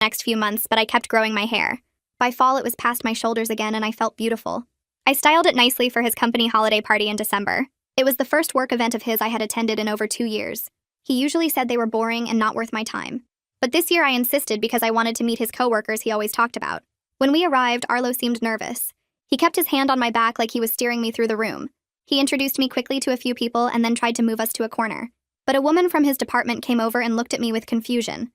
next few months, but I kept growing my hair. By fall, it was past my shoulders again, and I felt beautiful. I styled it nicely for his company holiday party in December. It was the first work event of his I had attended in over 2 years. He usually said they were boring and not worth my time. But this year I insisted because I wanted to meet his coworkers he always talked about. When we arrived, Arlo seemed nervous. He kept his hand on my back like he was steering me through the room. He introduced me quickly to a few people and then tried to move us to a corner. But a woman from his department came over and looked at me with confusion.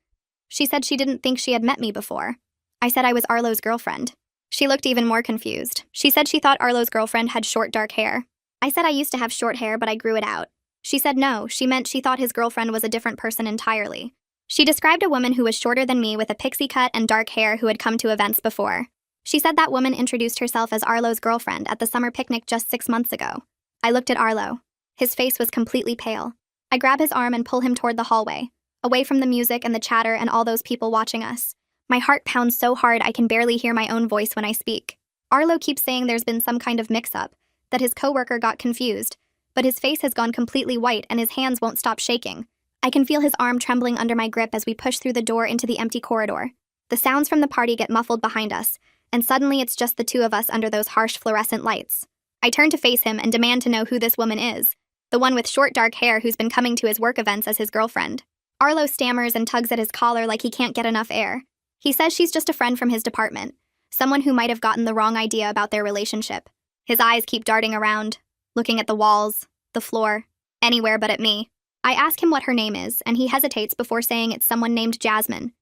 She said she didn't think she had met me before. I said I was Arlo's girlfriend. She looked even more confused. She said she thought Arlo's girlfriend had short dark hair. I said I used to have short hair, but I grew it out. She said no, she meant she thought his girlfriend was a different person entirely. She described a woman who was shorter than me with a pixie cut and dark hair who had come to events before. She said that woman introduced herself as Arlo's girlfriend at the summer picnic just 6 months ago. I looked at Arlo. His face was completely pale. I grab his arm and pull him toward the hallway, away from the music and the chatter and all those people watching us. My heart pounds so hard I can barely hear my own voice when I speak. Arlo keeps saying there's been some kind of mix-up, that his coworker got confused, but his face has gone completely white and his hands won't stop shaking. I can feel his arm trembling under my grip as we push through the door into the empty corridor. The sounds from the party get muffled behind us, and suddenly it's just the two of us under those harsh fluorescent lights. I turn to face him and demand to know who this woman is, the one with short dark hair who's been coming to his work events as his girlfriend. Arlo stammers and tugs at his collar like he can't get enough air. He says she's just a friend from his department, someone who might have gotten the wrong idea about their relationship. His eyes keep darting around, looking at the walls, the floor, anywhere but at me. I ask him what her name is, and he hesitates before saying it's someone named Jasmine.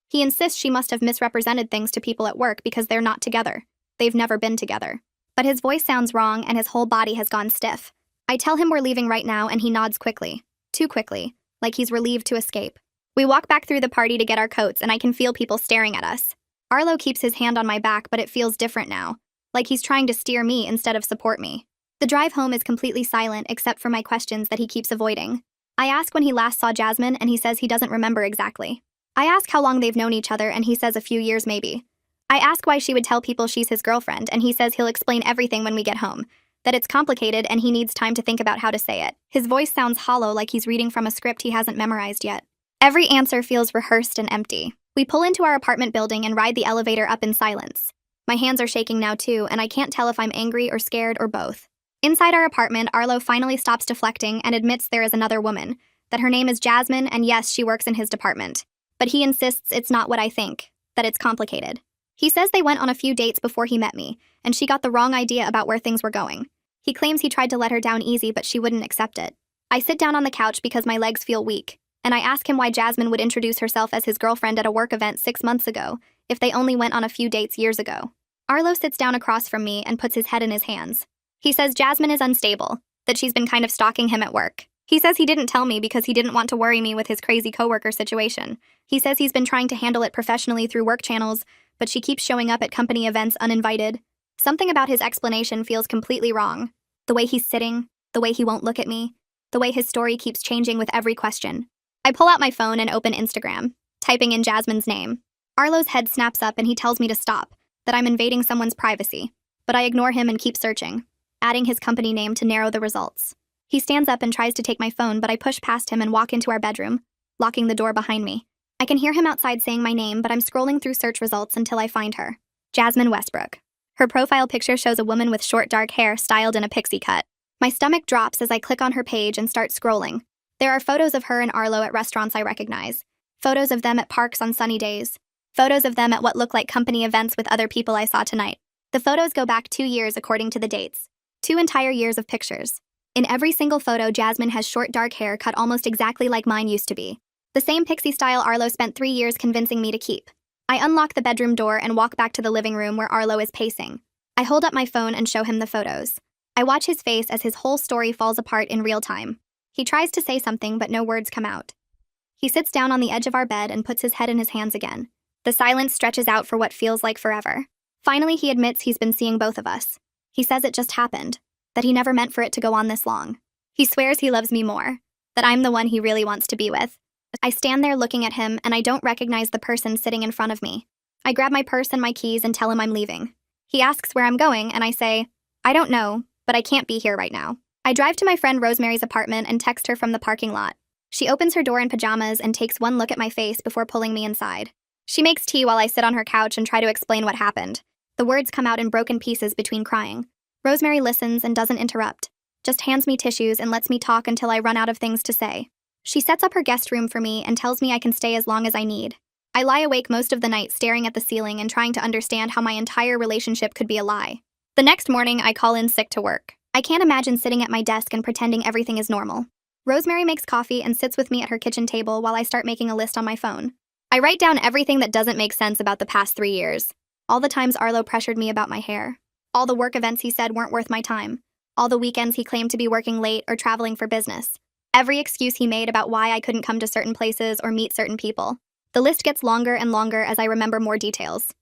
He insists she must have misrepresented things to people at work because they're not together. They've never been together. But his voice sounds wrong and his whole body has gone stiff. I tell him we're leaving right now and he nods quickly. Too quickly, like he's relieved to escape. We walk back through the party to get our coats and I can feel people staring at us. Arlo keeps his hand on my back, but it feels different now, like he's trying to steer me instead of support me. The drive home is completely silent except for my questions that he keeps avoiding. I ask when he last saw Jasmine and he says he doesn't remember exactly. I ask how long they've known each other and he says a few years maybe. I ask why she would tell people she's his girlfriend and he says he'll explain everything when we get home, that it's complicated and he needs time to think about how to say it. His voice sounds hollow like he's reading from a script he hasn't memorized yet. Every answer feels rehearsed and empty. We pull into our apartment building and ride the elevator up in silence. My hands are shaking now too, and I can't tell if I'm angry or scared or both. Inside our apartment, Arlo finally stops deflecting and admits there is another woman, that her name is Jasmine and yes, she works in his department. But he insists it's not what I think, that it's complicated. He says they went on a few dates before he met me, and she got the wrong idea about where things were going. He claims he tried to let her down easy, but she wouldn't accept it. I sit down on the couch because my legs feel weak, and I ask him why Jasmine would introduce herself as his girlfriend at a work event 6 months ago, if they only went on a few dates years ago. Arlo sits down across from me and puts his head in his hands. He says Jasmine is unstable, that she's been kind of stalking him at work. He says he didn't tell me because he didn't want to worry me with his crazy coworker situation. He says he's been trying to handle it professionally through work channels, but she keeps showing up at company events uninvited. Something about his explanation feels completely wrong. The way he's sitting, the way he won't look at me, the way his story keeps changing with every question. I pull out my phone and open Instagram, typing in Jasmine's name. Arlo's head snaps up and he tells me to stop, that I'm invading someone's privacy. But I ignore him and keep searching, adding his company name to narrow the results. He stands up and tries to take my phone, but I push past him and walk into our bedroom, locking the door behind me. I can hear him outside saying my name, but I'm scrolling through search results until I find her. Jasmine Westbrook. Her profile picture shows a woman with short dark hair styled in a pixie cut. My stomach drops as I click on her page and start scrolling. There are photos of her and Arlo at restaurants I recognize, photos of them at parks on sunny days, photos of them at what look like company events with other people I saw tonight. The photos go back 2 years according to the dates. 2 entire years of pictures. In every single photo, Jasmine has short dark hair cut almost exactly like mine used to be. The same pixie style Arlo spent 3 years convincing me to keep. I unlock the bedroom door and walk back to the living room where Arlo is pacing. I hold up my phone and show him the photos. I watch his face as his whole story falls apart in real time. He tries to say something, but no words come out. He sits down on the edge of our bed and puts his head in his hands again. The silence stretches out for what feels like forever. Finally, he admits he's been seeing both of us. He says it just happened, that he never meant for it to go on this long. He swears he loves me more, that I'm the one he really wants to be with. I stand there looking at him, and I don't recognize the person sitting in front of me. I grab my purse and my keys and tell him I'm leaving. He asks where I'm going, and I say, I don't know, but I can't be here right now. I drive to my friend Rosemary's apartment and text her from the parking lot. She opens her door in pajamas and takes one look at my face before pulling me inside. She makes tea while I sit on her couch and try to explain what happened. The words come out in broken pieces between crying. Rosemary listens and doesn't interrupt, just hands me tissues and lets me talk until I run out of things to say. She sets up her guest room for me and tells me I can stay as long as I need. I lie awake most of the night staring at the ceiling and trying to understand how my entire relationship could be a lie. The next morning, I call in sick to work. I can't imagine sitting at my desk and pretending everything is normal. Rosemary makes coffee and sits with me at her kitchen table while I start making a list on my phone. I write down everything that doesn't make sense about the past 3 years. All the times Arlo pressured me about my hair. All the work events he said weren't worth my time. All the weekends he claimed to be working late or traveling for business. Every excuse he made about why I couldn't come to certain places or meet certain people. The list gets longer and longer as I remember more details.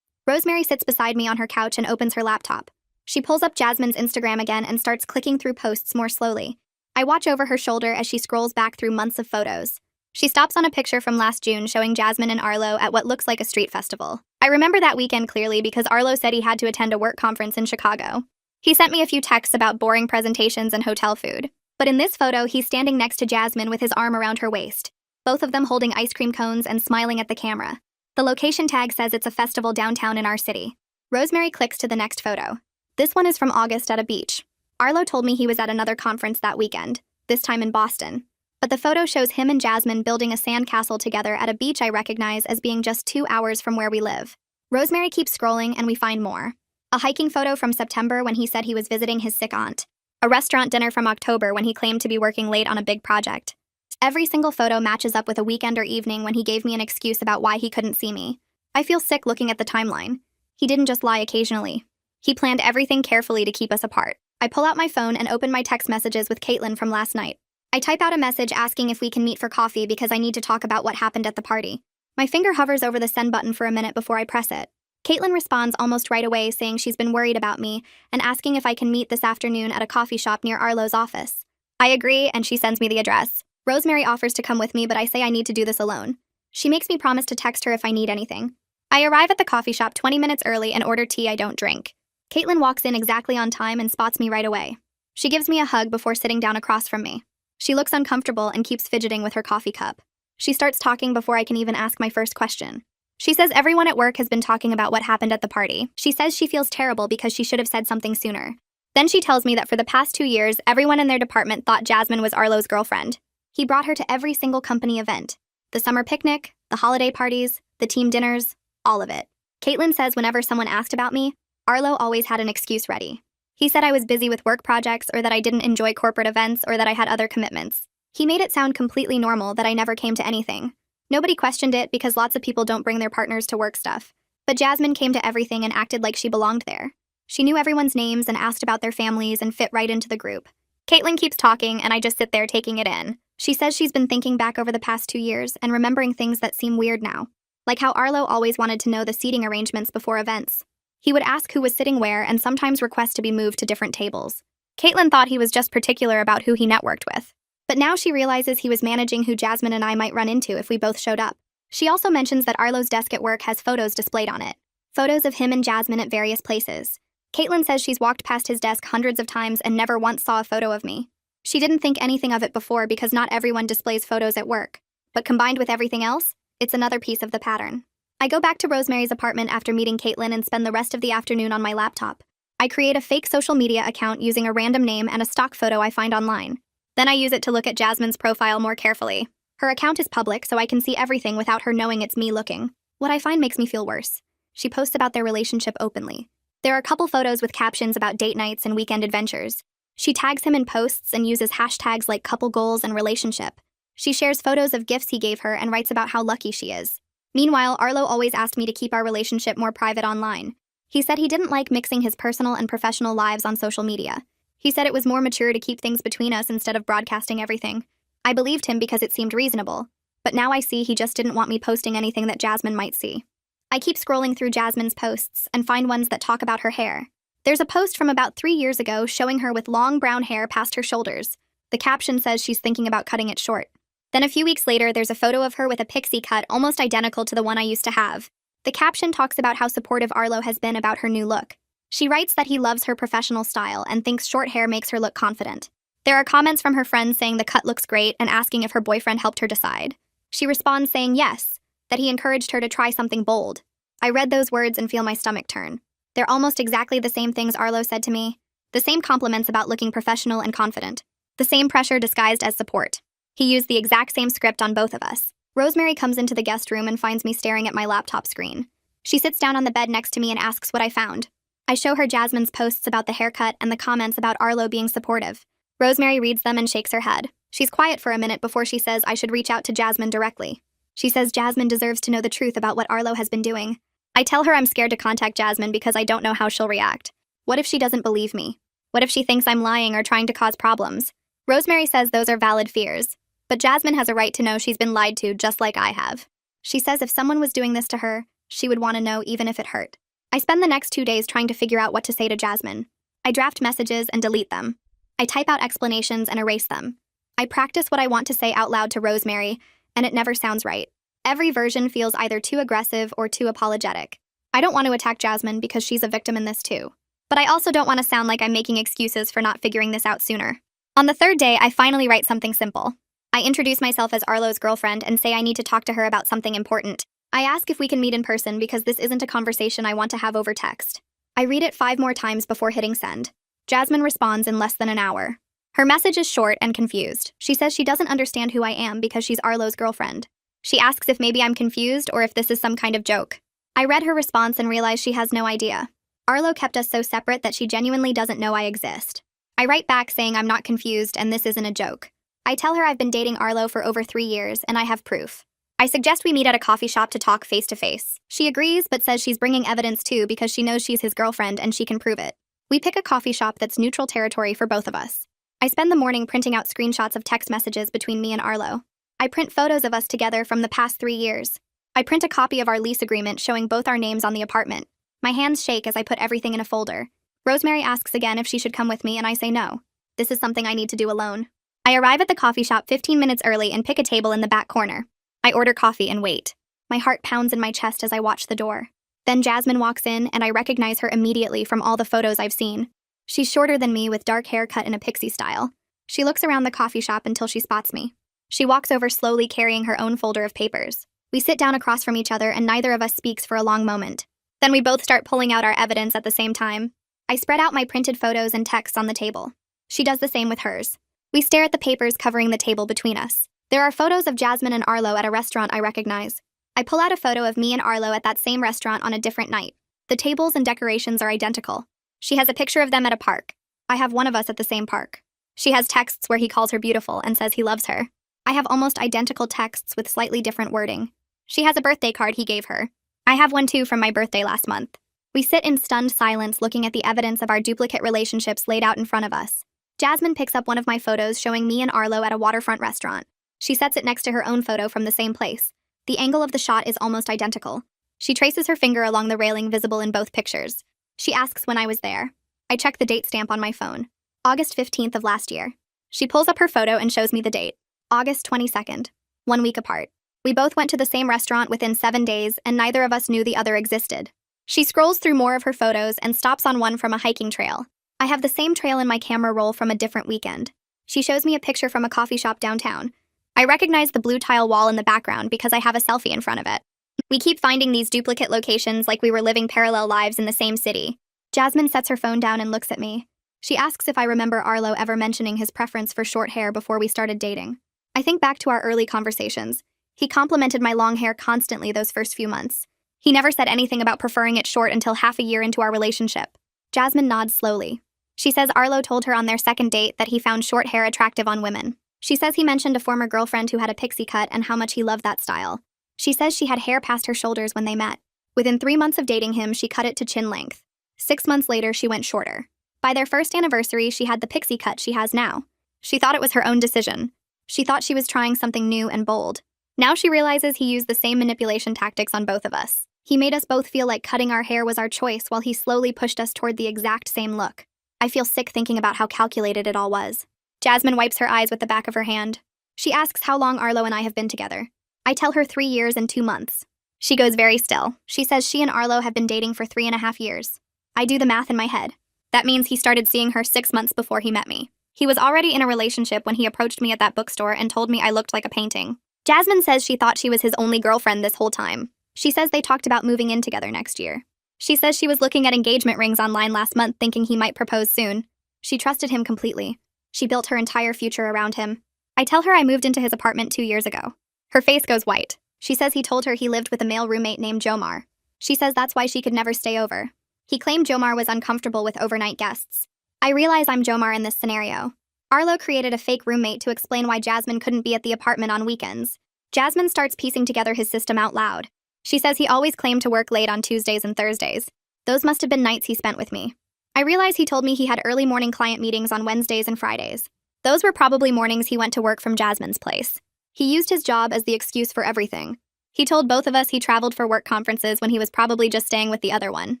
Rosemary sits beside me on her couch and opens her laptop. She pulls up Jasmine's Instagram again and starts clicking through posts more slowly. I watch over her shoulder as she scrolls back through months of photos. She stops on a picture from last June showing Jasmine and Arlo at what looks like a street festival. I remember that weekend clearly because Arlo said he had to attend a work conference in Chicago. He sent me a few texts about boring presentations and hotel food. But in this photo, he's standing next to Jasmine with his arm around her waist, both of them holding ice cream cones and smiling at the camera. The location tag says it's a festival downtown in our city. Rosemary clicks to the next photo. This one is from August at a beach. Arlo told me he was at another conference that weekend, this time in Boston. But the photo shows him and Jasmine building a sandcastle together at a beach I recognize as being just 2 hours from where we live. Rosemary keeps scrolling and we find more. A hiking photo from September when he said he was visiting his sick aunt. A restaurant dinner from October when he claimed to be working late on a big project. Every single photo matches up with a weekend or evening when he gave me an excuse about why he couldn't see me. I feel sick looking at the timeline. He didn't just lie occasionally. He planned everything carefully to keep us apart. I pull out my phone and open my text messages with Caitlin from last night. I type out a message asking if we can meet for coffee because I need to talk about what happened at the party. My finger hovers over the send button for a minute before I press it. Caitlin responds almost right away saying she's been worried about me and asking if I can meet this afternoon at a coffee shop near Arlo's office. I agree and she sends me the address. Rosemary offers to come with me but I say I need to do this alone. She makes me promise to text her if I need anything. I arrive at the coffee shop 20 minutes early and order tea I don't drink. Caitlin walks in exactly on time and spots me right away. She gives me a hug before sitting down across from me. She looks uncomfortable and keeps fidgeting with her coffee cup. She starts talking before I can even ask my first question. She says everyone at work has been talking about what happened at the party. She says she feels terrible because she should have said something sooner. Then she tells me that for the past 2 years, everyone in their department thought Jasmine was Arlo's girlfriend. He brought her to every single company event. The summer picnic, the holiday parties, the team dinners, all of it. Caitlin says whenever someone asked about me, Arlo always had an excuse ready. He said I was busy with work projects or that I didn't enjoy corporate events or that I had other commitments. He made it sound completely normal that I never came to anything. Nobody questioned it because lots of people don't bring their partners to work stuff. But Jasmine came to everything and acted like she belonged there. She knew everyone's names and asked about their families and fit right into the group. Caitlin keeps talking and I just sit there taking it in. She says she's been thinking back over the past 2 years and remembering things that seem weird now. Like how Arlo always wanted to know the seating arrangements before events. He would ask who was sitting where and sometimes request to be moved to different tables. Caitlin thought he was just particular about who he networked with. But now she realizes he was managing who Jasmine and I might run into if we both showed up. She also mentions that Arlo's desk at work has photos displayed on it. Photos of him and Jasmine at various places. Caitlin says she's walked past his desk hundreds of times and never once saw a photo of me. She didn't think anything of it before because not everyone displays photos at work. But combined with everything else, it's another piece of the pattern. I go back to Rosemary's apartment after meeting Caitlin and spend the rest of the afternoon on my laptop. I create a fake social media account using a random name and a stock photo I find online. Then I use it to look at Jasmine's profile more carefully. Her account is public, so I can see everything without her knowing it's me looking. What I find makes me feel worse. She posts about their relationship openly. There are a couple photos with captions about date nights and weekend adventures. She tags him in posts and uses hashtags like couple goals and relationship. She shares photos of gifts he gave her and writes about how lucky she is. Meanwhile, Arlo always asked me to keep our relationship more private online. He said he didn't like mixing his personal and professional lives on social media. He said it was more mature to keep things between us instead of broadcasting everything. I believed him because it seemed reasonable. But now I see he just didn't want me posting anything that Jasmine might see. I keep scrolling through Jasmine's posts and find ones that talk about her hair. There's a post from about 3 years ago showing her with long brown hair past her shoulders. The caption says she's thinking about cutting it short. Then a few weeks later, there's a photo of her with a pixie cut almost identical to the one I used to have. The caption talks about how supportive Arlo has been about her new look. She writes that he loves her professional style and thinks short hair makes her look confident. There are comments from her friends saying the cut looks great and asking if her boyfriend helped her decide. She responds saying yes, that he encouraged her to try something bold. I read those words and feel my stomach turn. They're almost exactly the same things Arlo said to me. The same compliments about looking professional and confident. The same pressure disguised as support. He used the exact same script on both of us. Rosemary comes into the guest room and finds me staring at my laptop screen. She sits down on the bed next to me and asks what I found. I show her Jasmine's posts about the haircut and the comments about Arlo being supportive. Rosemary reads them and shakes her head. She's quiet for a minute before she says I should reach out to Jasmine directly. She says Jasmine deserves to know the truth about what Arlo has been doing. I tell her I'm scared to contact Jasmine because I don't know how she'll react. What if she doesn't believe me? What if she thinks I'm lying or trying to cause problems? Rosemary says those are valid fears. But Jasmine has a right to know she's been lied to just like I have. She says if someone was doing this to her, she would want to know even if it hurt. I spend the next 2 days trying to figure out what to say to Jasmine. I draft messages and delete them. I type out explanations and erase them. I practice what I want to say out loud to Rosemary, and it never sounds right. Every version feels either too aggressive or too apologetic. I don't want to attack Jasmine because she's a victim in this too. But I also don't want to sound like I'm making excuses for not figuring this out sooner. On the 3rd day, I finally write something simple. I introduce myself as Arlo's girlfriend and say I need to talk to her about something important. I ask if we can meet in person because this isn't a conversation I want to have over text. I read it 5 more times before hitting send. Jasmine responds in less than an hour. Her message is short and confused. She says she doesn't understand who I am because she's Arlo's girlfriend. She asks if maybe I'm confused or if this is some kind of joke. I read her response and realize she has no idea. Arlo kept us so separate that she genuinely doesn't know I exist. I write back saying I'm not confused and this isn't a joke. I tell her I've been dating Arlo for over 3 years and I have proof. I suggest we meet at a coffee shop to talk face to face. She agrees but says she's bringing evidence too because she knows she's his girlfriend and she can prove it. We pick a coffee shop that's neutral territory for both of us. I spend the morning printing out screenshots of text messages between me and Arlo. I print photos of us together from the past 3 years. I print a copy of our lease agreement showing both our names on the apartment. My hands shake as I put everything in a folder. Rosemary asks again if she should come with me and I say no. This is something I need to do alone. I arrive at the coffee shop 15 minutes early and pick a table in the back corner. I order coffee and wait. My heart pounds in my chest as I watch the door. Then Jasmine walks in and I recognize her immediately from all the photos I've seen. She's shorter than me with dark hair cut in a pixie style. She looks around the coffee shop until she spots me. She walks over slowly carrying her own folder of papers. We sit down across from each other and neither of us speaks for a long moment. Then we both start pulling out our evidence at the same time. I spread out my printed photos and texts on the table. She does the same with hers. We stare at the papers covering the table between us. There are photos of Jasmine and Arlo at a restaurant I recognize. I pull out a photo of me and Arlo at that same restaurant on a different night. The tables and decorations are identical. She has a picture of them at a park. I have one of us at the same park. She has texts where he calls her beautiful and says he loves her. I have almost identical texts with slightly different wording. She has a birthday card he gave her. I have one too from my birthday last month. We sit in stunned silence looking at the evidence of our duplicate relationships laid out in front of us. Jasmine picks up one of my photos showing me and Arlo at a waterfront restaurant. She sets it next to her own photo from the same place. The angle of the shot is almost identical. She traces her finger along the railing visible in both pictures. She asks when I was there. I check the date stamp on my phone. August 15th of last year. She pulls up her photo and shows me the date. August 22nd. 1 week apart. We both went to the same restaurant within 7 days, and neither of us knew the other existed. She scrolls through more of her photos and stops on one from a hiking trail. I have the same trail in my camera roll from a different weekend. She shows me a picture from a coffee shop downtown. I recognize the blue tile wall in the background because I have a selfie in front of it. We keep finding these duplicate locations like we were living parallel lives in the same city. Jasmine sets her phone down and looks at me. She asks if I remember Arlo ever mentioning his preference for short hair before we started dating. I think back to our early conversations. He complimented my long hair constantly those first few months. He never said anything about preferring it short until half a year into our relationship. Jasmine nods slowly. She says Arlo told her on their second date that he found short hair attractive on women. She says he mentioned a former girlfriend who had a pixie cut and how much he loved that style. She says she had hair past her shoulders when they met. Within 3 months of dating him, she cut it to chin length. 6 months later, she went shorter. By their first anniversary, she had the pixie cut she has now. She thought it was her own decision. She thought she was trying something new and bold. Now she realizes he used the same manipulation tactics on both of us. He made us both feel like cutting our hair was our choice while he slowly pushed us toward the exact same look. I feel sick thinking about how calculated it all was. Jasmine wipes her eyes with the back of her hand. She asks how long Arlo and I have been together. I tell her 3 years and 2 months. She goes very still. She says she and Arlo have been dating for 3.5 years. I do the math in my head. That means he started seeing her 6 months before he met me. He was already in a relationship when he approached me at that bookstore and told me I looked like a painting. Jasmine says she thought she was his only girlfriend this whole time. She says they talked about moving in together next year. She says she was looking at engagement rings online last month thinking he might propose soon. She trusted him completely. She built her entire future around him. I tell her I moved into his apartment 2 years ago. Her face goes white. She says he told her he lived with a male roommate named Jomar. She says that's why she could never stay over. He claimed Jomar was uncomfortable with overnight guests. I realize I'm Jomar in this scenario. Arlo created a fake roommate to explain why Jasmine couldn't be at the apartment on weekends. Jasmine starts piecing together his system out loud. She says he always claimed to work late on Tuesdays and Thursdays. Those must have been nights he spent with me. I realize he told me he had early morning client meetings on Wednesdays and Fridays. Those were probably mornings he went to work from Jasmine's place. He used his job as the excuse for everything. He told both of us he traveled for work conferences when he was probably just staying with the other one.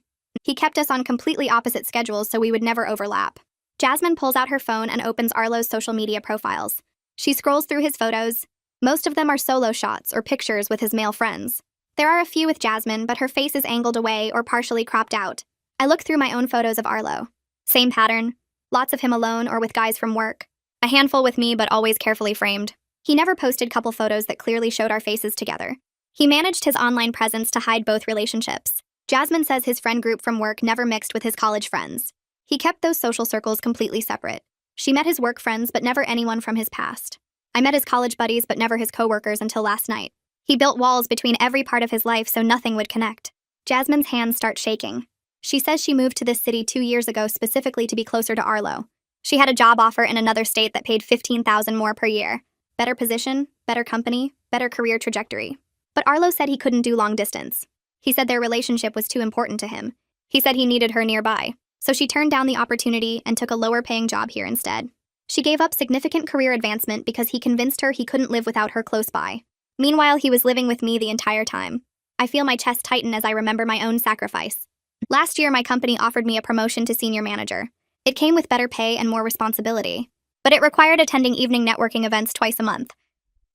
He kept us on completely opposite schedules so we would never overlap. Jasmine pulls out her phone and opens Arlo's social media profiles. She scrolls through his photos. Most of them are solo shots or pictures with his male friends. There are a few with Jasmine, but her face is angled away or partially cropped out. I look through my own photos of Arlo. Same pattern. Lots of him alone or with guys from work. A handful with me, but always carefully framed. He never posted couple photos that clearly showed our faces together. He managed his online presence to hide both relationships. Jasmine says his friend group from work never mixed with his college friends. He kept those social circles completely separate. She met his work friends, but never anyone from his past. I met his college buddies, but never his coworkers until last night. He built walls between every part of his life so nothing would connect. Jasmine's hands start shaking. She says she moved to this city 2 years ago specifically to be closer to Arlo. She had a job offer in another state that paid $15,000 more per year. Better position, better company, better career trajectory. But Arlo said he couldn't do long distance. He said their relationship was too important to him. He said he needed her nearby. So she turned down the opportunity and took a lower-paying job here instead. She gave up significant career advancement because he convinced her he couldn't live without her close by. Meanwhile, he was living with me the entire time. I feel my chest tighten as I remember my own sacrifice. Last year, my company offered me a promotion to senior manager. It came with better pay and more responsibility. But it required attending evening networking events twice a month.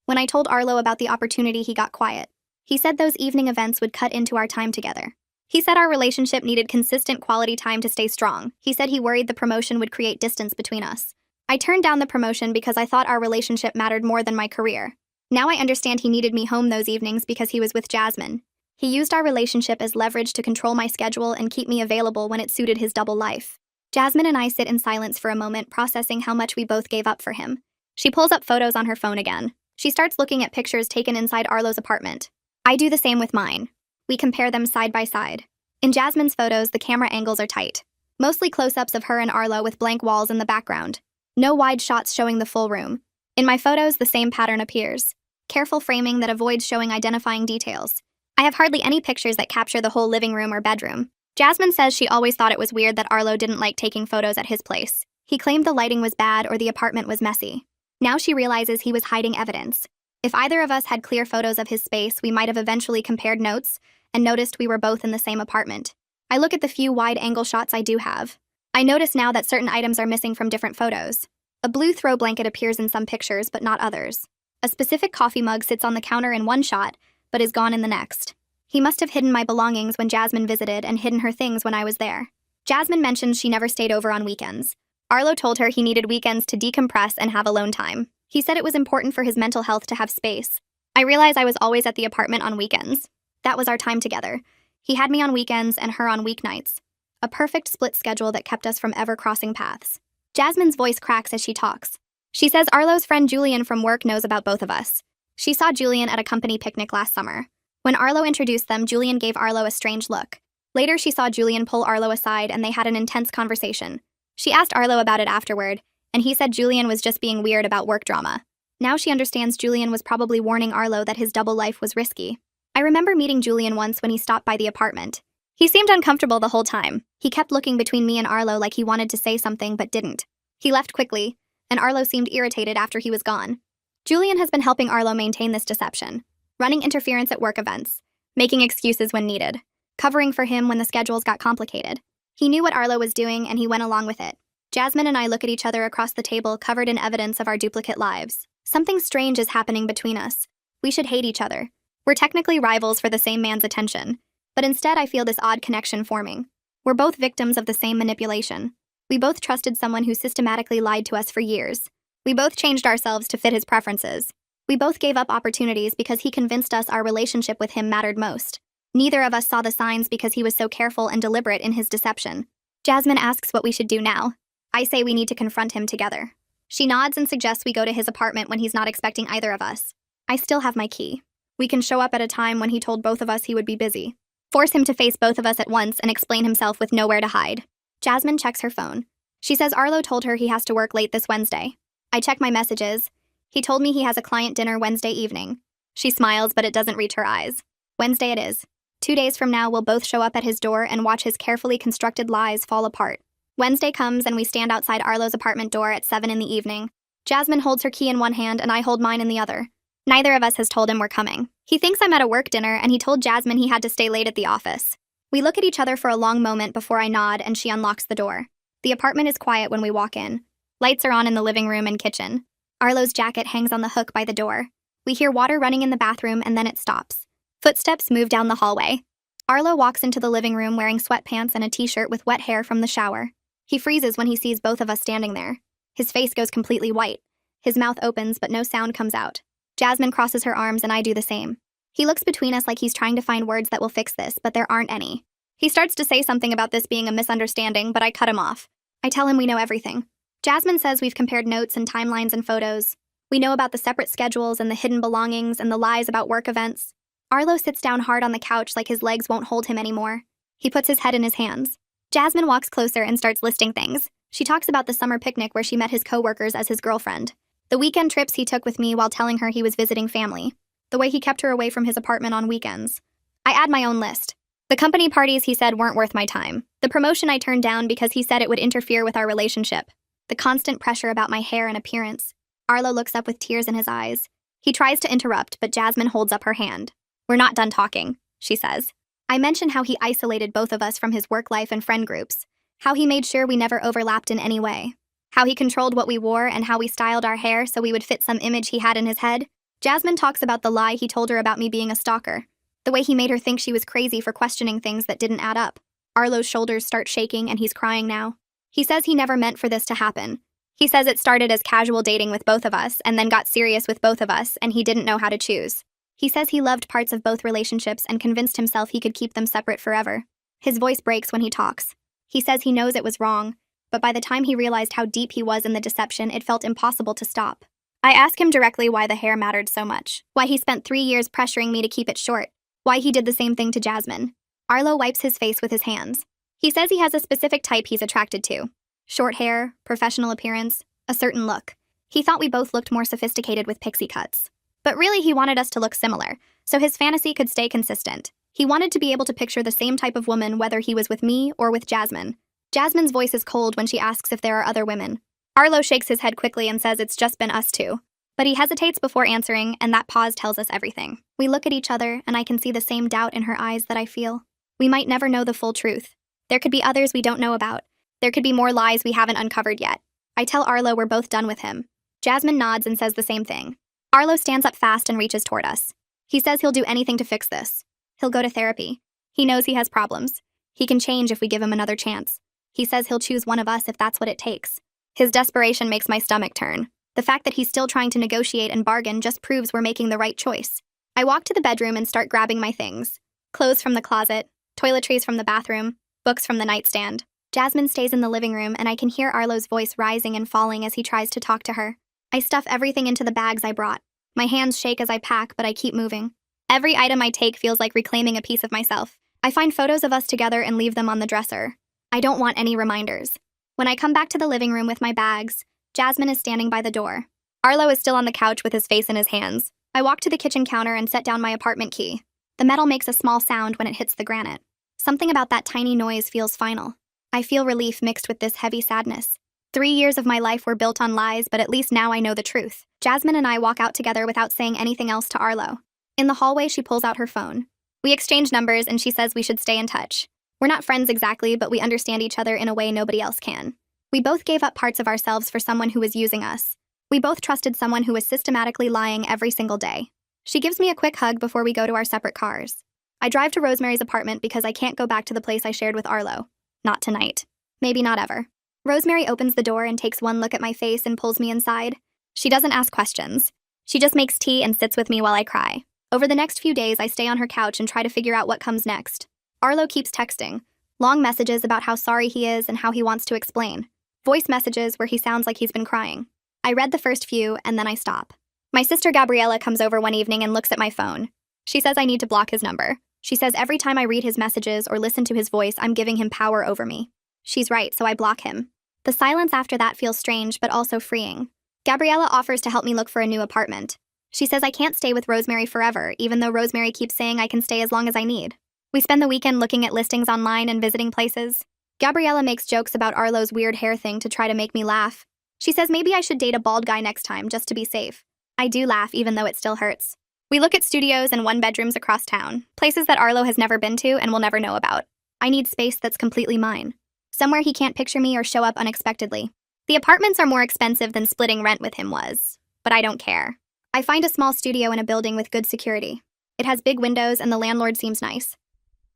When I told Arlo about the opportunity, he got quiet. He said those evening events would cut into our time together. He said our relationship needed consistent quality time to stay strong. He said he worried the promotion would create distance between us. I turned down the promotion because I thought our relationship mattered more than my career. Now I understand he needed me home those evenings because he was with Jasmine. He used our relationship as leverage to control my schedule and keep me available when it suited his double life. Jasmine and I sit in silence for a moment, processing how much we both gave up for him. She pulls up photos on her phone again. She starts looking at pictures taken inside Arlo's apartment. I do the same with mine. We compare them side by side. In Jasmine's photos, the camera angles are tight. Mostly close-ups of her and Arlo with blank walls in the background. No wide shots showing the full room. In my photos, the same pattern appears. Careful framing that avoids showing identifying details. I have hardly any pictures that capture the whole living room or bedroom. Jasmine says she always thought it was weird that Arlo didn't like taking photos at his place. He claimed the lighting was bad or the apartment was messy. Now she realizes he was hiding evidence. If either of us had clear photos of his space, we might have eventually compared notes and noticed we were both in the same apartment. I look at the few wide-angle shots I do have. I notice now that certain items are missing from different photos. A blue throw blanket appears in some pictures, but not others. A specific coffee mug sits on the counter in one shot, but is gone in the next. He must have hidden my belongings when Jasmine visited and hidden her things when I was there. Jasmine mentions she never stayed over on weekends. Arlo told her he needed weekends to decompress and have alone time. He said it was important for his mental health to have space. I realized I was always at the apartment on weekends. That was our time together. He had me on weekends and her on weeknights. A perfect split schedule that kept us from ever crossing paths. Jasmine's voice cracks as she talks. She says Arlo's friend Julian from work knows about both of us. She saw Julian at a company picnic last summer. When Arlo introduced them, Julian gave Arlo a strange look. Later, she saw Julian pull Arlo aside and they had an intense conversation. She asked Arlo about it afterward, and he said Julian was just being weird about work drama. Now she understands Julian was probably warning Arlo that his double life was risky. I remember meeting Julian once when he stopped by the apartment. He seemed uncomfortable the whole time. He kept looking between me and Arlo like he wanted to say something but didn't. He left quickly, and Arlo seemed irritated after he was gone. Julian has been helping Arlo maintain this deception. Running interference at work events, making excuses when needed, covering for him when the schedules got complicated. He knew what Arlo was doing and he went along with it. Jasmine and I look at each other across the table, covered in evidence of our duplicate lives. Something strange is happening between us. We should hate each other. We're technically rivals for the same man's attention, but instead I feel this odd connection forming. We're both victims of the same manipulation. We both trusted someone who systematically lied to us for years. We both changed ourselves to fit his preferences. We both gave up opportunities because he convinced us our relationship with him mattered most. Neither of us saw the signs because he was so careful and deliberate in his deception. Jasmine asks what we should do now. I say we need to confront him together. She nods and suggests we go to his apartment when he's not expecting either of us. I still have my key. We can show up at a time when he told both of us he would be busy. Force him to face both of us at once and explain himself with nowhere to hide. Jasmine checks her phone. She says Arlo told her he has to work late this Wednesday. I check my messages. He told me he has a client dinner Wednesday evening. She smiles, but it doesn't reach her eyes. Wednesday it is. 2 days from now, we'll both show up at his door and watch his carefully constructed lies fall apart. Wednesday comes and we stand outside Arlo's apartment door at 7 in the evening. Jasmine holds her key in one hand and I hold mine in the other. Neither of us has told him we're coming. He thinks I'm at a work dinner and he told Jasmine he had to stay late at the office. We look at each other for a long moment before I nod and she unlocks the door. The apartment is quiet when we walk in. Lights are on in the living room and kitchen. Arlo's jacket hangs on the hook by the door. We hear water running in the bathroom and then it stops. Footsteps move down the hallway. Arlo walks into the living room wearing sweatpants and a t-shirt with wet hair from the shower. He freezes when he sees both of us standing there. His face goes completely white. His mouth opens but no sound comes out. Jasmine crosses her arms and I do the same. He looks between us like he's trying to find words that will fix this, but there aren't any. He starts to say something about this being a misunderstanding, but I cut him off. I tell him we know everything. Jasmine says we've compared notes and timelines and photos. We know about the separate schedules and the hidden belongings and the lies about work events. Arlo sits down hard on the couch like his legs won't hold him anymore. He puts his head in his hands. Jasmine walks closer and starts listing things. She talks about the summer picnic where she met his coworkers as his girlfriend. The weekend trips he took with me while telling her he was visiting family. The way he kept her away from his apartment on weekends. I add my own list. The company parties he said weren't worth my time. The promotion I turned down because he said it would interfere with our relationship. The constant pressure about my hair and appearance. Arlo looks up with tears in his eyes. He tries to interrupt, but Jasmine holds up her hand. We're not done talking, she says. I mention how he isolated both of us from his work life and friend groups. How he made sure we never overlapped in any way. How he controlled what we wore and how we styled our hair so we would fit some image he had in his head. Jasmine talks about the lie he told her about me being a stalker. The way he made her think she was crazy for questioning things that didn't add up. Arlo's shoulders start shaking and he's crying now. He says he never meant for this to happen. He says it started as casual dating with both of us and then got serious with both of us and he didn't know how to choose. He says he loved parts of both relationships and convinced himself he could keep them separate forever. His voice breaks when he talks. He says he knows it was wrong, but by the time he realized how deep he was in the deception, it felt impossible to stop. I ask him directly why the hair mattered so much, why he spent 3 years pressuring me to keep it short, why he did the same thing to Jasmine. Arlo wipes his face with his hands. He says he has a specific type he's attracted to. Short hair, professional appearance, a certain look. He thought we both looked more sophisticated with pixie cuts. But really he wanted us to look similar, so his fantasy could stay consistent. He wanted to be able to picture the same type of woman whether he was with me or with Jasmine. Jasmine's voice is cold when she asks if there are other women. Arlo shakes his head quickly and says it's just been us two. But he hesitates before answering, and that pause tells us everything. We look at each other, and I can see the same doubt in her eyes that I feel. We might never know the full truth. There could be others we don't know about. There could be more lies we haven't uncovered yet. I tell Arlo we're both done with him. Jasmine nods and says the same thing. Arlo stands up fast and reaches toward us. He says he'll do anything to fix this. He'll go to therapy. He knows he has problems. He can change if we give him another chance. He says he'll choose one of us if that's what it takes. His desperation makes my stomach turn. The fact that he's still trying to negotiate and bargain just proves we're making the right choice. I walk to the bedroom and start grabbing my things. Clothes from the closet, toiletries from the bathroom, books from the nightstand. Jasmine stays in the living room and I can hear Arlo's voice rising and falling as he tries to talk to her. I stuff everything into the bags I brought. My hands shake as I pack, but I keep moving. Every item I take feels like reclaiming a piece of myself. I find photos of us together and leave them on the dresser. I don't want any reminders. When I come back to the living room with my bags, Jasmine is standing by the door. Arlo is still on the couch with his face in his hands. I walk to the kitchen counter and set down my apartment key. The metal makes a small sound when it hits the granite. Something about that tiny noise feels final. I feel relief mixed with this heavy sadness. 3 years of my life were built on lies, but at least now I know the truth. Jasmine and I walk out together without saying anything else to Arlo. In the hallway, she pulls out her phone. We exchange numbers and she says we should stay in touch. We're not friends exactly, but we understand each other in a way nobody else can. We both gave up parts of ourselves for someone who was using us. We both trusted someone who was systematically lying every single day. She gives me a quick hug before we go to our separate cars. I drive to Rosemary's apartment because I can't go back to the place I shared with Arlo. Not tonight. Maybe not ever. Rosemary opens the door and takes one look at my face and pulls me inside. She doesn't ask questions. She just makes tea and sits with me while I cry. Over the next few days, I stay on her couch and try to figure out what comes next. Arlo keeps texting. Long messages about how sorry he is and how he wants to explain. Voice messages where he sounds like he's been crying. I read the first few, and then I stop. My sister Gabriella comes over one evening and looks at my phone. She says I need to block his number. She says every time I read his messages or listen to his voice, I'm giving him power over me. She's right, so I block him. The silence after that feels strange, but also freeing. Gabriella offers to help me look for a new apartment. She says I can't stay with Rosemary forever, even though Rosemary keeps saying I can stay as long as I need. We spend the weekend looking at listings online and visiting places. Gabriella makes jokes about Arlo's weird hair thing to try to make me laugh. She says maybe I should date a bald guy next time just to be safe. I do laugh, even though it still hurts. We look at studios and one-bedrooms across town, places that Arlo has never been to and will never know about. I need space that's completely mine. Somewhere he can't picture me or show up unexpectedly. The apartments are more expensive than splitting rent with him was, but I don't care. I find a small studio in a building with good security. It has big windows and the landlord seems nice.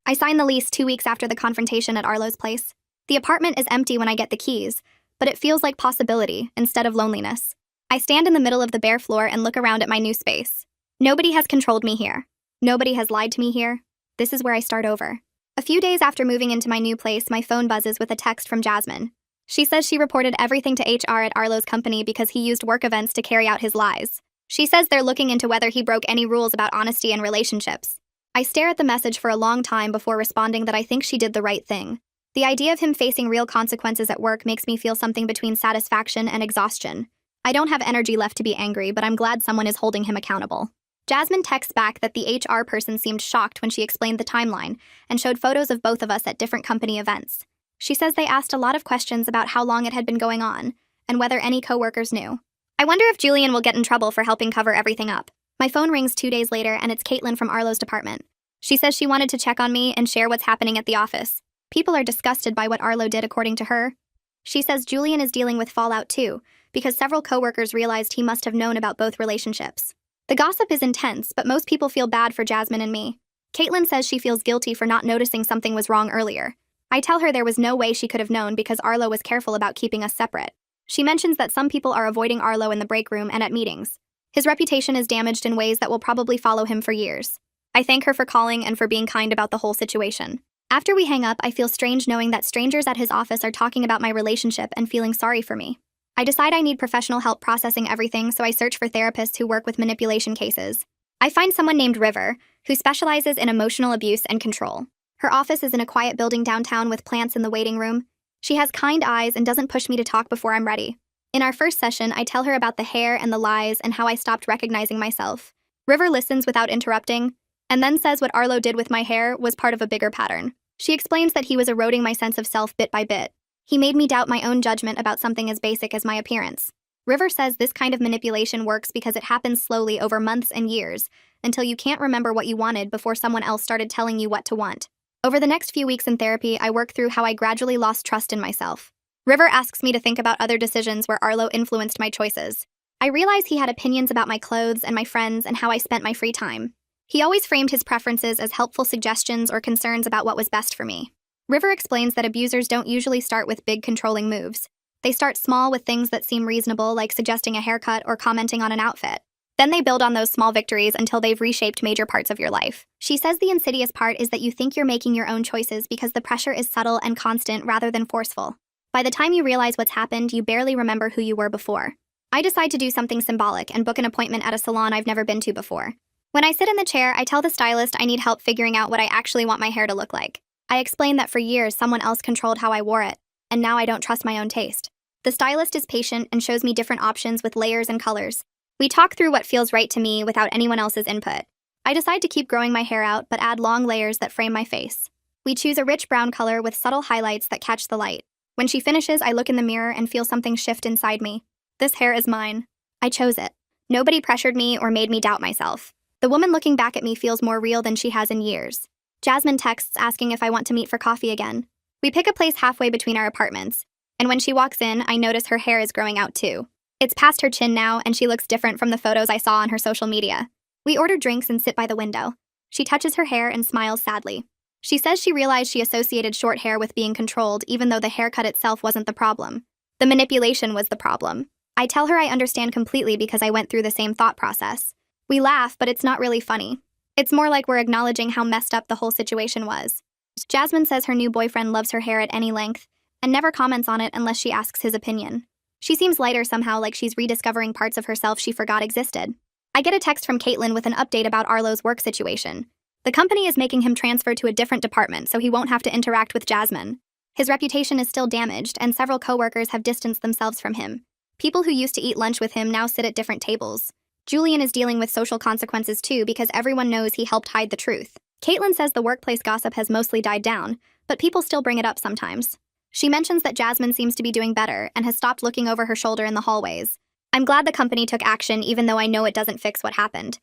I sign the lease 2 weeks after the confrontation at Arlo's place. The apartment is empty when I get the keys, but it feels like possibility instead of loneliness. I stand in the middle of the bare floor and look around at my new space. Nobody has controlled me here. Nobody has lied to me here. This is where I start over. A few days after moving into my new place, my phone buzzes with a text from Jasmine. She says she reported everything to HR at Arlo's company because he used work events to carry out his lies. She says they're looking into whether he broke any rules about honesty and relationships. I stare at the message for a long time before responding that I think she did the right thing. The idea of him facing real consequences at work makes me feel something between satisfaction and exhaustion. I don't have energy left to be angry, but I'm glad someone is holding him accountable. Jasmine texts back that the HR person seemed shocked when she explained the timeline and showed photos of both of us at different company events. She says they asked a lot of questions about how long it had been going on and whether any coworkers knew. I wonder if Julian will get in trouble for helping cover everything up. My phone rings 2 days later and it's Caitlin from Arlo's department. She says she wanted to check on me and share what's happening at the office. People are disgusted by what Arlo did according to her. She says Julian is dealing with fallout too, because several coworkers realized he must have known about both relationships. The gossip is intense, but most people feel bad for Jasmine and me. Caitlin says she feels guilty for not noticing something was wrong earlier. I tell her there was no way she could have known because Arlo was careful about keeping us separate. She mentions that some people are avoiding Arlo in the break room and at meetings. His reputation is damaged in ways that will probably follow him for years. I thank her for calling and for being kind about the whole situation. After we hang up, I feel strange knowing that strangers at his office are talking about my relationship and feeling sorry for me. I decide I need professional help processing everything, so I search for therapists who work with manipulation cases. I find someone named River, who specializes in emotional abuse and control. Her office is in a quiet building downtown with plants in the waiting room. She has kind eyes and doesn't push me to talk before I'm ready. In our first session, I tell her about the hair and the lies and how I stopped recognizing myself. River listens without interrupting, and then says what Arlo did with my hair was part of a bigger pattern. She explains that he was eroding my sense of self bit by bit. He made me doubt my own judgment about something as basic as my appearance. River says this kind of manipulation works because it happens slowly over months and years, until you can't remember what you wanted before someone else started telling you what to want. Over the next few weeks in therapy, I work through how I gradually lost trust in myself. River asks me to think about other decisions where Arlo influenced my choices. I realize he had opinions about my clothes and my friends and how I spent my free time. He always framed his preferences as helpful suggestions or concerns about what was best for me. River explains that abusers don't usually start with big controlling moves. They start small with things that seem reasonable, like suggesting a haircut or commenting on an outfit. Then they build on those small victories until they've reshaped major parts of your life. She says the insidious part is that you think you're making your own choices because the pressure is subtle and constant rather than forceful. By the time you realize what's happened, you barely remember who you were before. I decide to do something symbolic and book an appointment at a salon I've never been to before. When I sit in the chair, I tell the stylist I need help figuring out what I actually want my hair to look like. I explain that for years someone else controlled how I wore it, and now I don't trust my own taste. The stylist is patient and shows me different options with layers and colors. We talk through what feels right to me without anyone else's input. I decide to keep growing my hair out, but add long layers that frame my face. We choose a rich brown color with subtle highlights that catch the light. When she finishes, I look in the mirror and feel something shift inside me. This hair is mine. I chose it. Nobody pressured me or made me doubt myself. The woman looking back at me feels more real than she has in years. Jasmine texts asking if I want to meet for coffee again. We pick a place halfway between our apartments, and when she walks in, I notice her hair is growing out too. It's past her chin now, and she looks different from the photos I saw on her social media. We order drinks and sit by the window. She touches her hair and smiles sadly. She says she realized she associated short hair with being controlled, even though the haircut itself wasn't the problem. The manipulation was the problem. I tell her I understand completely because I went through the same thought process. We laugh, but it's not really funny. It's more like we're acknowledging how messed up the whole situation was. Jasmine says her new boyfriend loves her hair at any length and never comments on it unless she asks his opinion. She seems lighter somehow, like she's rediscovering parts of herself she forgot existed. I get a text from Caitlin with an update about Arlo's work situation. The company is making him transfer to a different department so he won't have to interact with Jasmine. His reputation is still damaged, and several coworkers have distanced themselves from him. People who used to eat lunch with him now sit at different tables. Julian is dealing with social consequences too because everyone knows he helped hide the truth. Caitlin says the workplace gossip has mostly died down, but people still bring it up sometimes. She mentions that Jasmine seems to be doing better and has stopped looking over her shoulder in the hallways. I'm glad the company took action even though I know it doesn't fix what happened.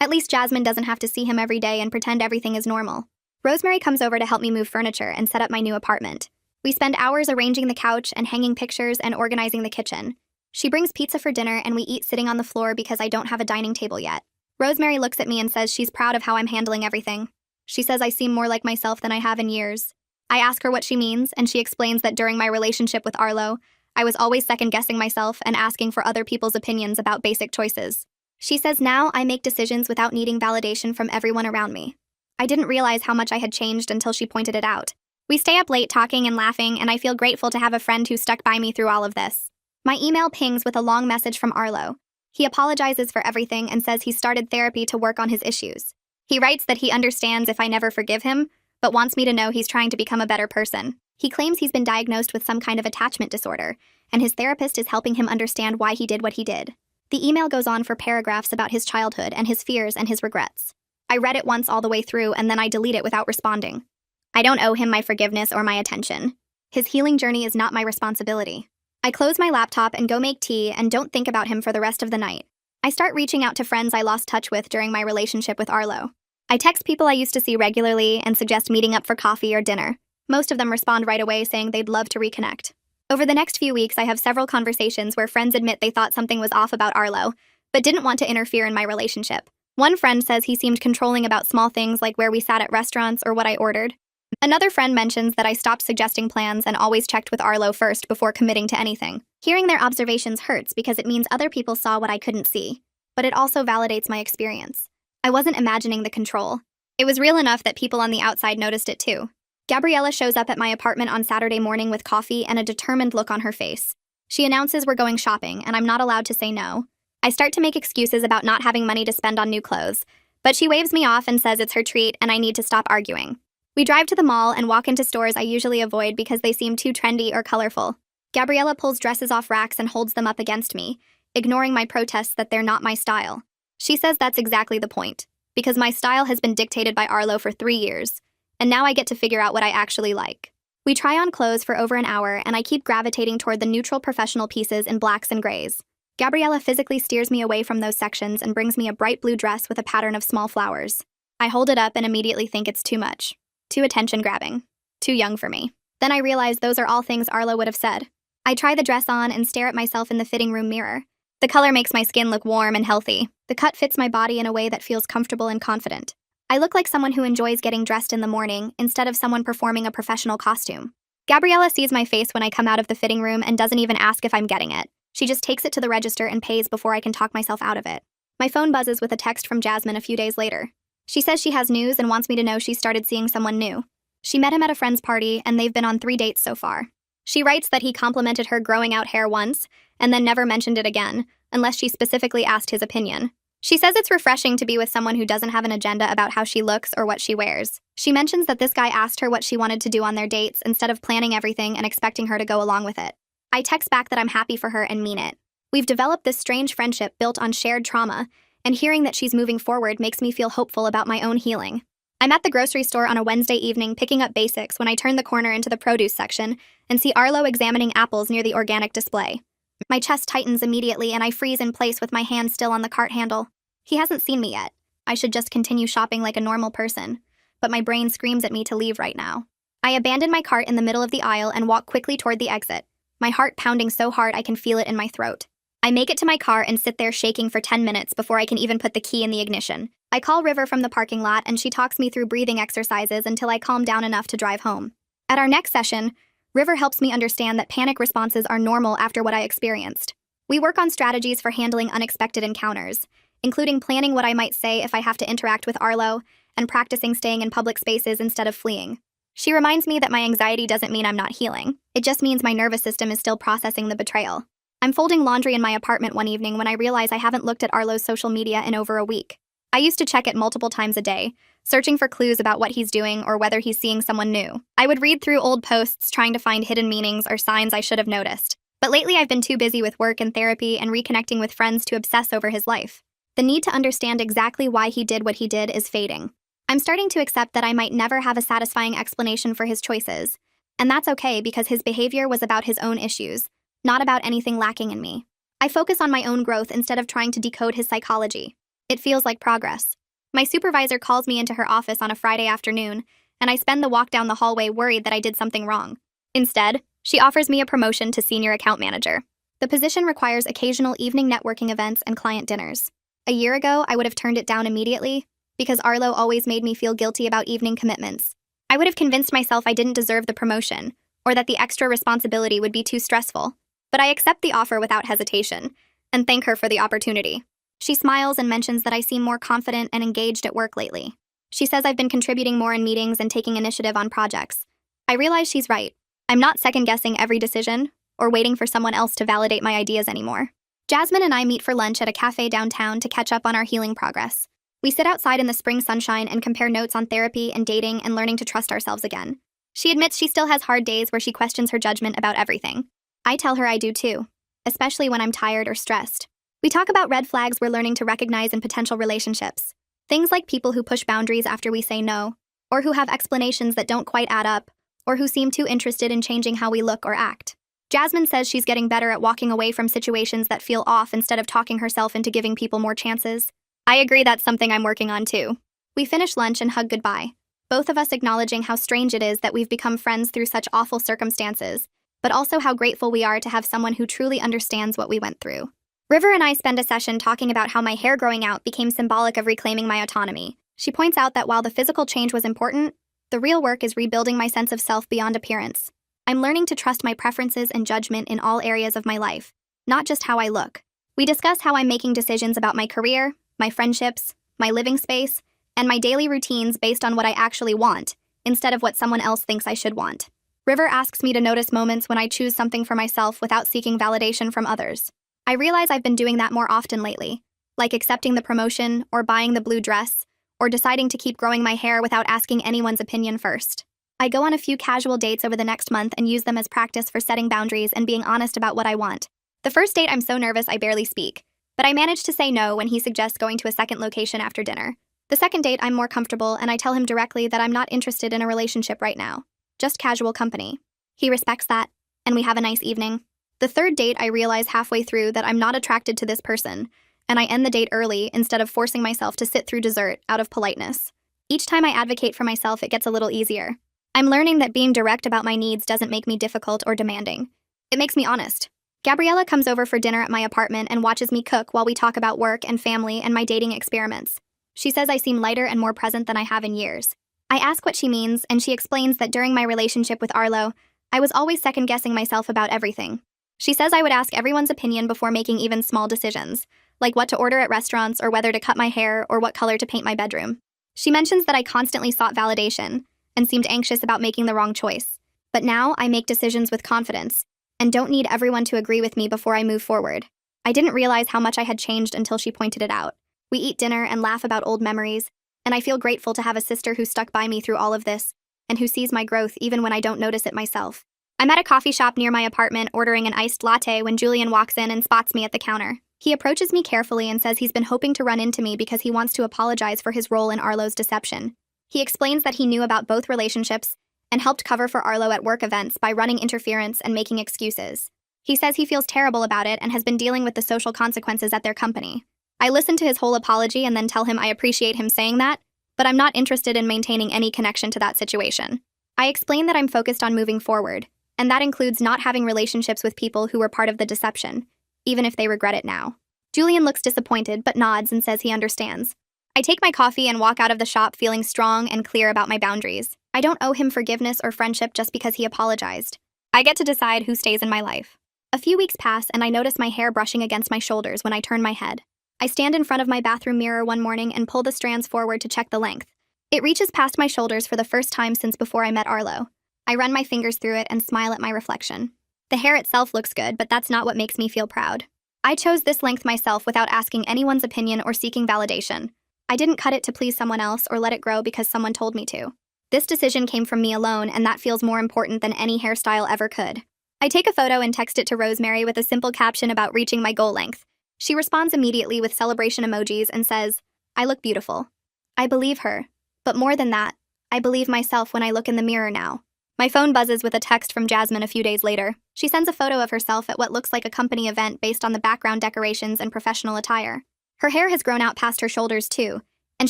At least Jasmine doesn't have to see him every day and pretend everything is normal. Rosemary comes over to help me move furniture and set up my new apartment. We spend hours arranging the couch and hanging pictures and organizing the kitchen. She brings pizza for dinner and we eat sitting on the floor because I don't have a dining table yet. Rosemary looks at me and says she's proud of how I'm handling everything. She says I seem more like myself than I have in years. I ask her what she means, and she explains that during my relationship with Arlo, I was always second-guessing myself and asking for other people's opinions about basic choices. She says now I make decisions without needing validation from everyone around me. I didn't realize how much I had changed until she pointed it out. We stay up late talking and laughing, and I feel grateful to have a friend who stuck by me through all of this. My email pings with a long message from Arlo. He apologizes for everything and says he started therapy to work on his issues. He writes that he understands if I never forgive him, but wants me to know he's trying to become a better person. He claims he's been diagnosed with some kind of attachment disorder, and his therapist is helping him understand why he did what he did. The email goes on for paragraphs about his childhood and his fears and his regrets. I read it once all the way through and then I delete it without responding. I don't owe him my forgiveness or my attention. His healing journey is not my responsibility. I close my laptop and go make tea and don't think about him for the rest of the night. I start reaching out to friends I lost touch with during my relationship with Arlo. I text people I used to see regularly and suggest meeting up for coffee or dinner. Most of them respond right away saying they'd love to reconnect. Over the next few weeks, I have several conversations where friends admit they thought something was off about Arlo, but didn't want to interfere in my relationship. One friend says he seemed controlling about small things like where we sat at restaurants or what I ordered. Another friend mentions that I stopped suggesting plans and always checked with Arlo first before committing to anything. Hearing their observations hurts because it means other people saw what I couldn't see, but it also validates my experience. I wasn't imagining the control. It was real enough that people on the outside noticed it too. Gabriella shows up at my apartment on Saturday morning with coffee and a determined look on her face. She announces we're going shopping, and I'm not allowed to say no. I start to make excuses about not having money to spend on new clothes, but she waves me off and says it's her treat and I need to stop arguing. We drive to the mall and walk into stores I usually avoid because they seem too trendy or colorful. Gabriella pulls dresses off racks and holds them up against me, ignoring my protests that they're not my style. She says that's exactly the point, because my style has been dictated by Arlo for 3 years, and now I get to figure out what I actually like. We try on clothes for over an hour, and I keep gravitating toward the neutral professional pieces in blacks and grays. Gabriella physically steers me away from those sections and brings me a bright blue dress with a pattern of small flowers. I hold it up and immediately think it's too much. Too attention-grabbing. Too young for me. Then I realize those are all things Arlo would have said. I try the dress on and stare at myself in the fitting room mirror. The color makes my skin look warm and healthy. The cut fits my body in a way that feels comfortable and confident. I look like someone who enjoys getting dressed in the morning instead of someone performing a professional costume. Gabriella sees my face when I come out of the fitting room and doesn't even ask if I'm getting it. She just takes it to the register and pays before I can talk myself out of it. My phone buzzes with a text from Jasmine a few days later. She says she has news and wants me to know she started seeing someone new. She met him at a friend's party and they've been on 3 dates so far. She writes that he complimented her growing out hair once and then never mentioned it again, unless she specifically asked his opinion. She says it's refreshing to be with someone who doesn't have an agenda about how she looks or what she wears. She mentions that this guy asked her what she wanted to do on their dates instead of planning everything and expecting her to go along with it. I text back that I'm happy for her and mean it. We've developed this strange friendship built on shared trauma, and hearing that she's moving forward makes me feel hopeful about my own healing. I'm at the grocery store on a Wednesday evening picking up basics when I turn the corner into the produce section and see Arlo examining apples near the organic display. My chest tightens immediately and I freeze in place with my hand still on the cart handle. He hasn't seen me yet. I should just continue shopping like a normal person, but my brain screams at me to leave right now. I abandon my cart in the middle of the aisle and walk quickly toward the exit, my heart pounding so hard I can feel it in my throat. I make it to my car and sit there shaking for 10 minutes before I can even put the key in the ignition. I call River from the parking lot and she talks me through breathing exercises until I calm down enough to drive home. At our next session, River helps me understand that panic responses are normal after what I experienced. We work on strategies for handling unexpected encounters, including planning what I might say if I have to interact with Arlo and practicing staying in public spaces instead of fleeing. She reminds me that my anxiety doesn't mean I'm not healing. It just means my nervous system is still processing the betrayal. I'm folding laundry in my apartment one evening when I realize I haven't looked at Arlo's social media in over a week. I used to check it multiple times a day, searching for clues about what he's doing or whether he's seeing someone new. I would read through old posts trying to find hidden meanings or signs I should have noticed. But lately I've been too busy with work and therapy and reconnecting with friends to obsess over his life. The need to understand exactly why he did what he did is fading. I'm starting to accept that I might never have a satisfying explanation for his choices. And that's okay because his behavior was about his own issues, not about anything lacking in me. I focus on my own growth instead of trying to decode his psychology. It feels like progress. My supervisor calls me into her office on a Friday afternoon, and I spend the walk down the hallway worried that I did something wrong. Instead, she offers me a promotion to senior account manager. The position requires occasional evening networking events and client dinners. A year ago, I would have turned it down immediately because Arlo always made me feel guilty about evening commitments. I would have convinced myself I didn't deserve the promotion or that the extra responsibility would be too stressful. But I accept the offer without hesitation and thank her for the opportunity. She smiles and mentions that I seem more confident and engaged at work lately. She says I've been contributing more in meetings and taking initiative on projects. I realize she's right. I'm not second-guessing every decision or waiting for someone else to validate my ideas anymore. Jasmine and I meet for lunch at a cafe downtown to catch up on our healing progress. We sit outside in the spring sunshine and compare notes on therapy and dating and learning to trust ourselves again. She admits she still has hard days where she questions her judgment about everything. I tell her I do too, especially when I'm tired or stressed. We talk about red flags we're learning to recognize in potential relationships. Things like people who push boundaries after we say no, or who have explanations that don't quite add up, or who seem too interested in changing how we look or act. Jasmine says she's getting better at walking away from situations that feel off instead of talking herself into giving people more chances. I agree that's something I'm working on too. We finish lunch and hug goodbye, both of us acknowledging how strange it is that we've become friends through such awful circumstances, but also how grateful we are to have someone who truly understands what we went through. River and I spend a session talking about how my hair growing out became symbolic of reclaiming my autonomy. She points out that while the physical change was important, the real work is rebuilding my sense of self beyond appearance. I'm learning to trust my preferences and judgment in all areas of my life, not just how I look. We discuss how I'm making decisions about my career, my friendships, my living space, and my daily routines based on what I actually want, instead of what someone else thinks I should want. River asks me to notice moments when I choose something for myself without seeking validation from others. I realize I've been doing that more often lately, like accepting the promotion, or buying the blue dress, or deciding to keep growing my hair without asking anyone's opinion first. I go on a few casual dates over the next month and use them as practice for setting boundaries and being honest about what I want. The first date I'm so nervous I barely speak, but I manage to say no when he suggests going to a second location after dinner. The second date I'm more comfortable and I tell him directly that I'm not interested in a relationship right now, just casual company. He respects that, and we have a nice evening. The third date I realize halfway through that I'm not attracted to this person, and I end the date early instead of forcing myself to sit through dessert out of politeness. Each time I advocate for myself, it gets a little easier. I'm learning that being direct about my needs doesn't make me difficult or demanding. It makes me honest. Gabriella comes over for dinner at my apartment and watches me cook while we talk about work and family and my dating experiments. She says I seem lighter and more present than I have in years. I ask what she means, and she explains that during my relationship with Arlo, I was always second-guessing myself about everything. She says I would ask everyone's opinion before making even small decisions, like what to order at restaurants or whether to cut my hair or what color to paint my bedroom. She mentions that I constantly sought validation and seemed anxious about making the wrong choice. But now I make decisions with confidence and don't need everyone to agree with me before I move forward. I didn't realize how much I had changed until she pointed it out. We eat dinner and laugh about old memories, and I feel grateful to have a sister who stuck by me through all of this and who sees my growth even when I don't notice it myself. I'm at a coffee shop near my apartment ordering an iced latte when Julian walks in and spots me at the counter. He approaches me carefully and says he's been hoping to run into me because he wants to apologize for his role in Arlo's deception. He explains that he knew about both relationships and helped cover for Arlo at work events by running interference and making excuses. He says he feels terrible about it and has been dealing with the social consequences at their company. I listen to his whole apology and then tell him I appreciate him saying that, but I'm not interested in maintaining any connection to that situation. I explain that I'm focused on moving forward, and that includes not having relationships with people who were part of the deception, even if they regret it now. Julian looks disappointed but nods and says he understands. I take my coffee and walk out of the shop feeling strong and clear about my boundaries. I don't owe him forgiveness or friendship just because he apologized. I get to decide who stays in my life. A few weeks pass and I notice my hair brushing against my shoulders when I turn my head. I stand in front of my bathroom mirror one morning and pull the strands forward to check the length. It reaches past my shoulders for the first time since before I met Arlo. I run my fingers through it and smile at my reflection. The hair itself looks good, but that's not what makes me feel proud. I chose this length myself without asking anyone's opinion or seeking validation. I didn't cut it to please someone else or let it grow because someone told me to. This decision came from me alone, and that feels more important than any hairstyle ever could. I take a photo and text it to Rosemary with a simple caption about reaching my goal length. She responds immediately with celebration emojis and says, "I look beautiful." I believe her. But more than that, I believe myself when I look in the mirror now. My phone buzzes with a text from Jasmine a few days later. She sends a photo of herself at what looks like a company event based on the background decorations and professional attire. Her hair has grown out past her shoulders too, and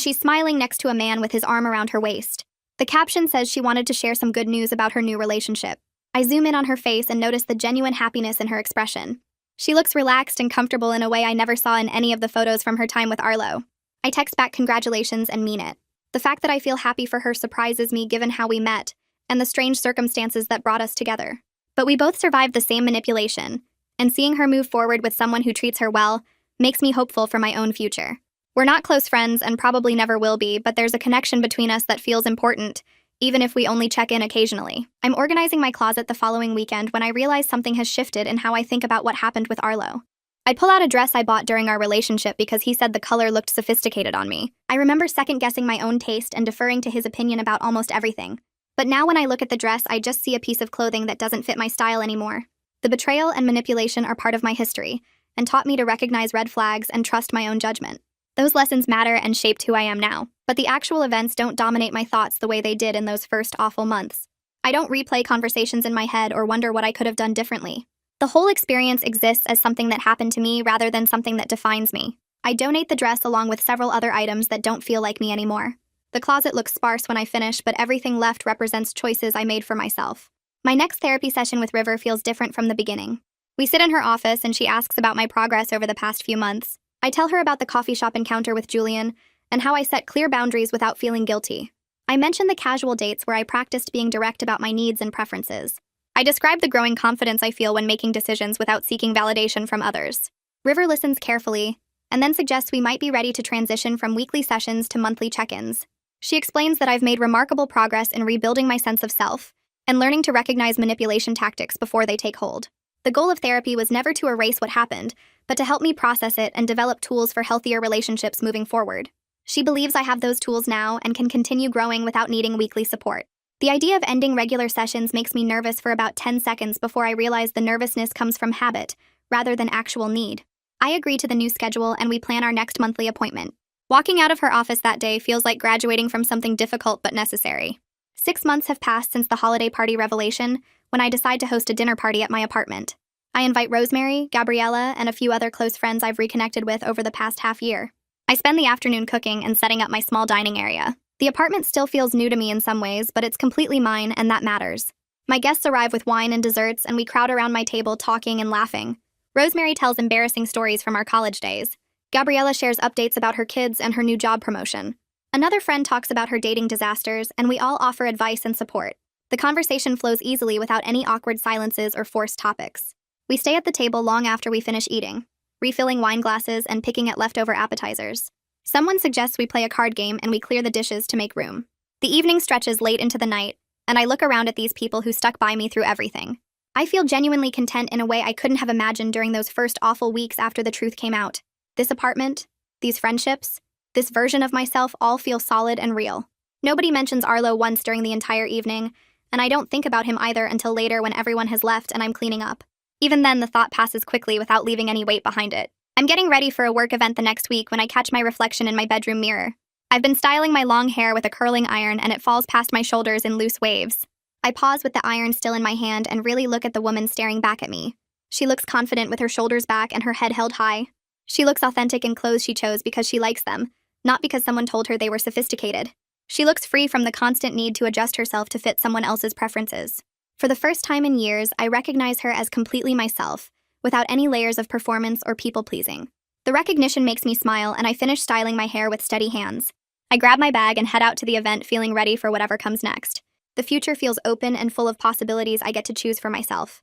she's smiling next to a man with his arm around her waist. The caption says she wanted to share some good news about her new relationship. I zoom in on her face and notice the genuine happiness in her expression. She looks relaxed and comfortable in a way I never saw in any of the photos from her time with Arlo. I text back congratulations and mean it. The fact that I feel happy for her surprises me given how we met and the strange circumstances that brought us together. But we both survived the same manipulation, and seeing her move forward with someone who treats her well makes me hopeful for my own future. We're not close friends and probably never will be, but there's a connection between us that feels important, even if we only check in occasionally. I'm organizing my closet the following weekend when I realize something has shifted in how I think about what happened with Arlo. I pull out a dress I bought during our relationship because he said the color looked sophisticated on me. I remember second-guessing my own taste and deferring to his opinion about almost everything. But now when I look at the dress, I just see a piece of clothing that doesn't fit my style anymore. The betrayal and manipulation are part of my history, and taught me to recognize red flags and trust my own judgment. Those lessons matter and shaped who I am now. But the actual events don't dominate my thoughts the way they did in those first awful months. I don't replay conversations in my head or wonder what I could have done differently. The whole experience exists as something that happened to me rather than something that defines me. I donate the dress along with several other items that don't feel like me anymore. The closet looks sparse when I finish, but everything left represents choices I made for myself. My next therapy session with River feels different from the beginning. We sit in her office and she asks about my progress over the past few months. I tell her about the coffee shop encounter with Julian and how I set clear boundaries without feeling guilty. I mention the casual dates where I practiced being direct about my needs and preferences. I describe the growing confidence I feel when making decisions without seeking validation from others. River listens carefully and then suggests we might be ready to transition from weekly sessions to monthly check-ins. She explains that I've made remarkable progress in rebuilding my sense of self and learning to recognize manipulation tactics before they take hold. The goal of therapy was never to erase what happened, but to help me process it and develop tools for healthier relationships moving forward. She believes I have those tools now and can continue growing without needing weekly support. The idea of ending regular sessions makes me nervous for about 10 seconds before I realize the nervousness comes from habit rather than actual need. I agree to the new schedule and we plan our next monthly appointment. Walking out of her office that day feels like graduating from something difficult but necessary. 6 months have passed since the holiday party revelation, when I decide to host a dinner party at my apartment. I invite Rosemary, Gabriella, and a few other close friends I've reconnected with over the past half year. I spend the afternoon cooking and setting up my small dining area. The apartment still feels new to me in some ways, but it's completely mine, and that matters. My guests arrive with wine and desserts, and we crowd around my table talking and laughing. Rosemary tells embarrassing stories from our college days. Gabriella shares updates about her kids and her new job promotion. Another friend talks about her dating disasters, and we all offer advice and support. The conversation flows easily without any awkward silences or forced topics. We stay at the table long after we finish eating, refilling wine glasses and picking at leftover appetizers. Someone suggests we play a card game and we clear the dishes to make room. The evening stretches late into the night, and I look around at these people who stuck by me through everything. I feel genuinely content in a way I couldn't have imagined during those first awful weeks after the truth came out. This apartment, these friendships, this version of myself all feel solid and real. Nobody mentions Arlo once during the entire evening, and I don't think about him either until later when everyone has left and I'm cleaning up. Even then, the thought passes quickly without leaving any weight behind it. I'm getting ready for a work event the next week when I catch my reflection in my bedroom mirror. I've been styling my long hair with a curling iron and it falls past my shoulders in loose waves. I pause with the iron still in my hand and really look at the woman staring back at me. She looks confident with her shoulders back and her head held high. She looks authentic in clothes she chose because she likes them, not because someone told her they were sophisticated. She looks free from the constant need to adjust herself to fit someone else's preferences. For the first time in years, I recognize her as completely myself, without any layers of performance or people-pleasing. The recognition makes me smile, and I finish styling my hair with steady hands. I grab my bag and head out to the event feeling ready for whatever comes next. The future feels open and full of possibilities I get to choose for myself.